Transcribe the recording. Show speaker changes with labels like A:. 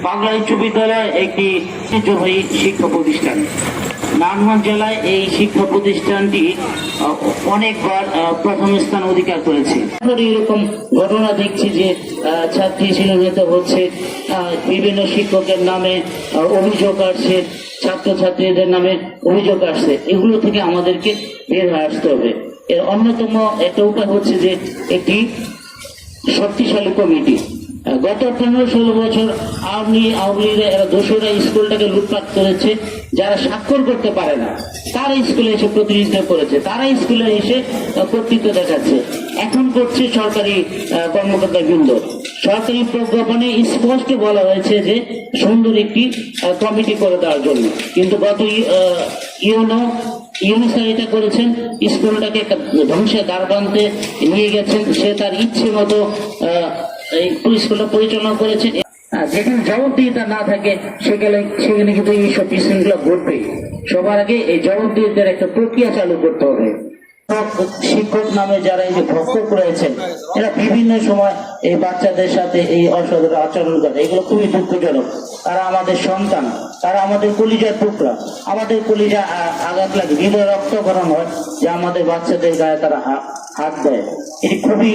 A: বাংলা উচ্চ বিদ্যালয় একটি ঐতিহ্যবাহী শিক্ষা প্রতিষ্ঠান। নারায়ণগঞ্জ জেলায় এই শিক্ষা প্রতিষ্ঠানটি অনেকবার প্রথম স্থান অধিকার করেছে। এরকম ঘটনা দেখছি যে ছাত্রী শিক্ষিত হচ্ছে, বিভিন্ন শিক্ষকের নামে অভিযোগ আসছে, ছাত্রছাত্রীদের নামে অভিযোগ আসছে। এগুলো থেকে আমাদেরকে বের হয়ে আসতে হবে। এর অন্যতম একটা উপায় হচ্ছে যে একটি শক্তিশালী কমিটি। গত 15-16 বছর আওয়ামী লীগের দোষরা স্কুলটাকে লুটপাট করেছে। যারা স্বাক্ষর করতে পারে না তারা স্কুলে এসে প্রতিনিধিত্ব করেছে, তারা স্কুলে এসে কর্তৃত্ব দেখাচ্ছে। এখন করছে সরকারি কর্মকর্তা বৃন্দ। সরকারি প্রজ্ঞাপনে স্পষ্ট বলা হয়েছে যে সুন্দর একটি কমিটি করে দেওয়ার জন্য, কিন্তু গত ইউনুস এটা করেছেন, স্কুলটাকে একটা ধ্বংসের দ্বার প্রান্তে নিয়ে গেছেন। সে তার ইচ্ছে মতো এই স্কুলটা পরিচালনা করেছেন। যেখানে জবাবদিহিতা না থাকে সেখানে কিন্তু এইসব বিশৃঙ্খলা ঘটবে। সবার আগে এই জবাবদিহিতার একটা প্রক্রিয়া চালু করতে হবে। শিক্ষক নামে যারা এই যে ভক্ষক রয়েছেন, এরা বিভিন্ন সময় এই বাচ্চাদের সাথে এই অসদাচরণ আচরণ করে, এগুলো খুবই দুঃখজনক। তারা আমাদের সন্তান, তারা আমাদের কলিজার টুকরা, আমাদের কলিজা আঘাত লাগে, হৃদয় রক্তকরণ হয় যে আমাদের বাচ্চাদের গায়ে তারা হাত দেয়। এটি খুবই